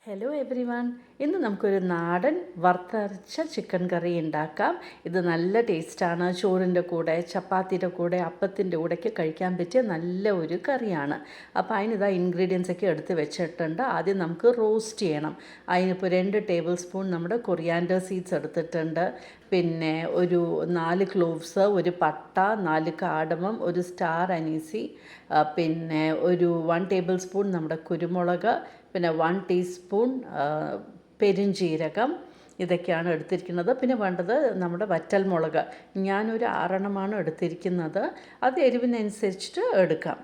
Hello every one. ഇന്ന് നമുക്കൊരു നാടൻ വറുത്തരച്ച ചിക്കൻ കറി ഉണ്ടാക്കാം. ഇത് നല്ല ടേസ്റ്റാണ്. ചോറിൻ്റെ കൂടെ, ചപ്പാത്തിയുടെ കൂടെ, അപ്പത്തിൻ്റെ കൂടെയൊക്കെ കഴിക്കാൻ പറ്റിയ നല്ല ഒരു കറിയാണ്. അപ്പോൾ അതിനിതാ ഇൻഗ്രീഡിയൻസ് ഒക്കെ എടുത്ത് വെച്ചിട്ടുണ്ട്. ആദ്യം നമുക്ക് റോസ്റ്റ് ചെയ്യണം. അതിനിപ്പോൾ 2 ടേബിൾ സ്പൂൺ നമ്മുടെ കൊറിയാൻഡർ സീഡ്സ് എടുത്തിട്ടുണ്ട്. പിന്നെ ഒരു 4 ക്ലോവ്സ്, ഒരു പട്ട, 4 കാടമം, ഒരു സ്റ്റാർ അനീസി, പിന്നെ ഒരു 1 ടേബിൾ സ്പൂൺ നമ്മുടെ കുരുമുളക്, പിന്നെ 1 ടീസ്പൂൺ പെരുംജീരകം, ഇതൊക്കെയാണ് എടുത്തിരിക്കുന്നത്. പിന്നെ വേണ്ടത് നമ്മുടെ വറ്റൽമുളക്. ഞാനൊരു 6 എടുത്തിരിക്കുന്നത്. അത് എരിവിനനുസരിച്ചിട്ട് എടുക്കാം.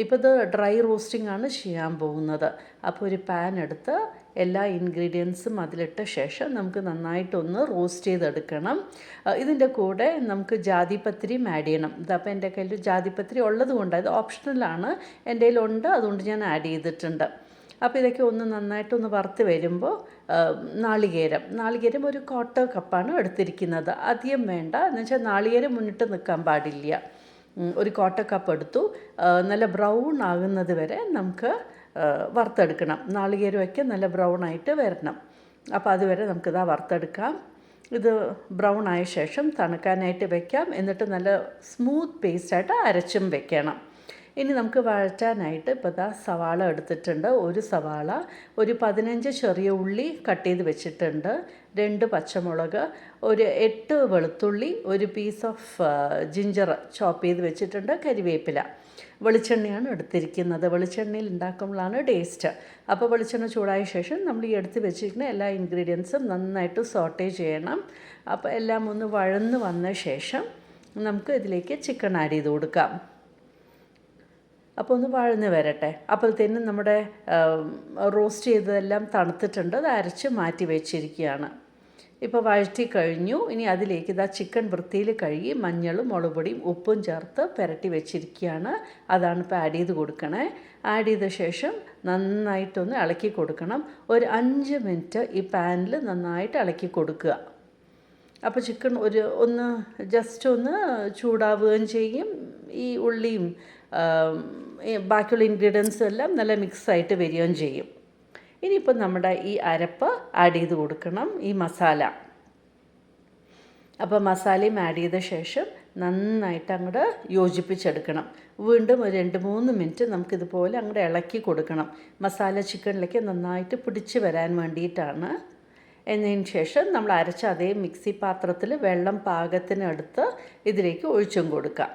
ഇപ്പോൾ ഇത് ഡ്രൈ റോസ്റ്റിംഗ് ആണ് ചെയ്യാൻ പോകുന്നത്. അപ്പോൾ ഒരു പാൻ എടുത്ത് എല്ലാ ഇൻഗ്രീഡിയൻസും അതിലിട്ട ശേഷം നമുക്ക് നന്നായിട്ടൊന്ന് റോസ്റ്റ് ചെയ്തെടുക്കണം. ഇതിൻ്റെ കൂടെ നമുക്ക് ജാതിപത്രിയും ആഡ് ചെയ്യണം. ഇതപ്പോൾ എൻ്റെ കയ്യിൽ ജാതിപത്രി ഉള്ളത് കൊണ്ട് അത് ഓപ്ഷണലാണ്, എൻ്റെ കയ്യിലുണ്ട്, അതുകൊണ്ട് ഞാൻ ആഡ് ചെയ്തിട്ടുണ്ട്. അപ്പോൾ ഇതൊക്കെ ഒന്ന് നന്നായിട്ടൊന്ന് വറുത്ത് വരുമ്പോൾ നാളികേരം ഒരു 1/4 കപ്പാണ് എടുത്തിരിക്കുന്നത്. അധികം വേണ്ട, എന്നുവെച്ചാൽ നാളികേരം മുന്നിട്ട് നിൽക്കാൻ പാടില്ല. ഒരു 1/4 കപ്പ് എടുത്തു. നല്ല ബ്രൗൺ ആകുന്നത് വരെ നമുക്ക് വറുത്തെടുക്കണം. നാളികേരമൊക്കെ നല്ല ബ്രൗൺ ആയിട്ട് വരണം. അപ്പോൾ അതുവരെ നമുക്കിതാ വറുത്തെടുക്കാം. ഇത് ബ്രൗൺ ആയ ശേഷം തണുക്കാനായിട്ട് വെക്കാം. എന്നിട്ട് നല്ല സ്മൂത്ത് പേസ്റ്റായിട്ട് അരച്ചും വെക്കണം. ഇനി നമുക്ക് വഴറ്റാനായിട്ട് ഇപ്പോൾ സവാള എടുത്തിട്ടുണ്ട്. ഒരു സവാള, ഒരു 15 ചെറിയ ഉള്ളി കട്ട് ചെയ്ത് വെച്ചിട്ടുണ്ട്, 2 പച്ചമുളക്, ഒരു 8 വെളുത്തുള്ളി, ഒരു പീസ് ഓഫ് ജിഞ്ചർ ചോപ്പ് ചെയ്ത് വെച്ചിട്ടുണ്ട്, കരിവേപ്പില. വെളിച്ചെണ്ണയാണ് എടുത്തിരിക്കുന്നത്. വെളിച്ചെണ്ണയിൽ ഉണ്ടാക്കുമ്പോഴാണ് ടേസ്റ്റ്. അപ്പോൾ വെളിച്ചെണ്ണ ചൂടായ ശേഷം നമ്മൾ ഈ എടുത്ത് വെച്ചിരിക്കുന്ന എല്ലാ ഇൻഗ്രീഡിയൻസും നന്നായിട്ട് സോട്ടേ ചെയ്യണം. അപ്പോൾ എല്ലാം ഒന്ന് വഴന്ന് വന്ന ശേഷം നമുക്ക് ഇതിലേക്ക് ചിക്കൻ ആഡ് ചെയ്ത് കൊടുക്കാം. അപ്പോൾ ഒന്ന് വഴന്ന് വരട്ടെ. അപ്പോഴത്തേനും നമ്മുടെ റോസ്റ്റ് ചെയ്തതെല്ലാം തണുത്തിട്ടുണ്ട്. അത് അരച്ച് മാറ്റി വെച്ചിരിക്കുകയാണ്. ഇപ്പോൾ വഴറ്റി കഴിഞ്ഞു. ഇനി അതിലേക്ക് ചിക്കൻ വൃത്തിയിൽ കഴുകി മഞ്ഞളും മുളക് പൊടിയും ഉപ്പും ചേർത്ത് പുരട്ടി വെച്ചിരിക്കുകയാണ്. അതാണ് ഇപ്പോൾ ആഡ് ചെയ്ത് കൊടുക്കണേ. ആഡ് ചെയ്ത ശേഷം നന്നായിട്ടൊന്ന് ഇളക്കി കൊടുക്കണം. ഒരു 5 മിനിറ്റ് ഈ പാനിൽ നന്നായിട്ട് ഇളക്കി കൊടുക്കുക. അപ്പോൾ ചിക്കൻ ഒന്ന് ജസ്റ്റ് ഒന്ന് ചൂടാവുകയും ചെയ്യും. ഈ ഉള്ളിയും ബാക്കിയുള്ള ഇൻഗ്രീഡിയൻസും എല്ലാം നല്ല മിക്സായിട്ട് വരികയും ചെയ്യും. ഇനിയിപ്പോൾ നമ്മുടെ ഈ അരപ്പ് ആഡ് ചെയ്ത് കൊടുക്കണം, ഈ മസാല. അപ്പോൾ മസാലയും ആഡ് ചെയ്ത ശേഷം നന്നായിട്ട് അങ്ങോട്ട് യോജിപ്പിച്ചെടുക്കണം. വീണ്ടും ഒരു 2-3 മിനിറ്റ് നമുക്കിതുപോലെ അങ്ങോട്ട് ഇളക്കി കൊടുക്കണം. മസാല ചിക്കനിലേക്ക് നന്നായിട്ട് പിടിച്ച് വരാൻ വേണ്ടിയിട്ടാണ്. എന്നതിന് ശേഷം നമ്മൾ അരച്ച അതേ മിക്സി പാത്രത്തിൽ വെള്ളം പാകത്തിന് എടുത്ത് ഇതിലേക്ക് ഒഴിച്ചും കൊടുക്കാം.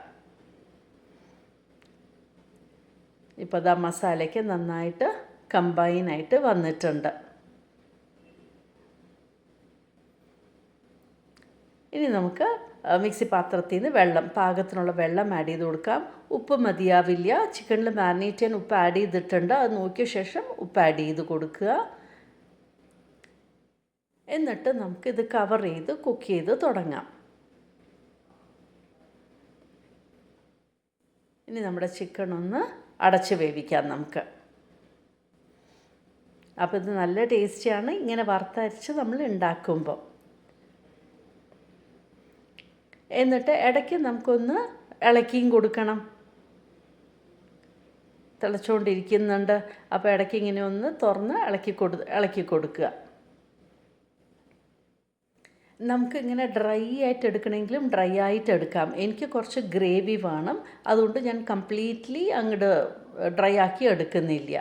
ഇപ്പോൾ മസാലയ്ക്ക് നന്നായിട്ട് കമ്പൈനായിട്ട് വന്നിട്ടുണ്ട്. ഇനി നമുക്ക് മിക്സി പാത്രത്തിൽ നിന്ന് പാകത്തിനുള്ള വെള്ളം ആഡ് ചെയ്ത് കൊടുക്കാം. ഉപ്പ് മതിയാവില്ല, ചിക്കനിൽ മാരിനേറ്റ് ചെയ്യാൻ ഉപ്പ് ആഡ് ചെയ്തിട്ടുണ്ട്. അത് നോക്കിയ ശേഷം ഉപ്പ് ആഡ് ചെയ്ത് കൊടുക്കുക. എന്നിട്ട് നമുക്കിത് കവർ ചെയ്ത് കുക്ക് ചെയ്ത് തുടങ്ങാം. ഇനി നമ്മുടെ ചിക്കൻ ഒന്ന് അടച്ച് വേവിക്കാം നമുക്ക്. അപ്പോൾ ഇത് നല്ല ടേസ്റ്റിയാണ് ഇങ്ങനെ വറുത്തരച്ച് നമ്മൾ ഉണ്ടാക്കുമ്പോൾ. എന്നിട്ട് ഇടയ്ക്ക് നമുക്കൊന്ന് ഇളക്കിയും കൊടുക്കണം. തിളച്ചുകൊണ്ടിരിക്കുന്നുണ്ട്. അപ്പോൾ ഇടയ്ക്ക് ഇങ്ങനെ ഒന്ന് തുറന്ന് ഇളക്കി കൊടുക്കുക. നമുക്ക് ഇങ്ങനെ ഡ്രൈ ആയിട്ട് എടുക്കണമെങ്കിലും ഡ്രൈ ആയിട്ട് എടുക്കാം. എനിക്ക് കുറച്ച് ഗ്രേവി വേണം, അതുകൊണ്ട് ഞാൻ കംപ്ലീറ്റ്ലി അങ്ങോട്ട് ഡ്രൈ ആക്കി എടുക്കുന്നില്ല.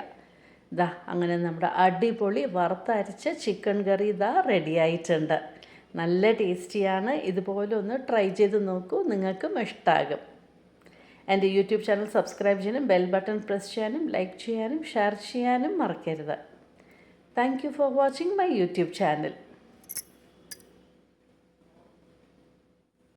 അങ്ങനെ നമ്മുടെ അടിപൊളി വറുത്തരച്ച ചിക്കൻ കറി റെഡി ആയിട്ടുണ്ട്. നല്ല ടേസ്റ്റിയാണ്. ഇതുപോലെ ഒന്ന് ട്രൈ ചെയ്ത് നോക്കൂ, നിങ്ങൾക്കും ഇഷ്ടമാകും. എൻ്റെ യൂട്യൂബ് ചാനൽ സബ്സ്ക്രൈബ് ചെയ്യാനും ബെൽ ബട്ടൺ പ്രസ് ചെയ്യാനും ലൈക്ക് ചെയ്യാനും ഷെയർ ചെയ്യാനും മറക്കരുത്. Thank you for watching my YouTube channel.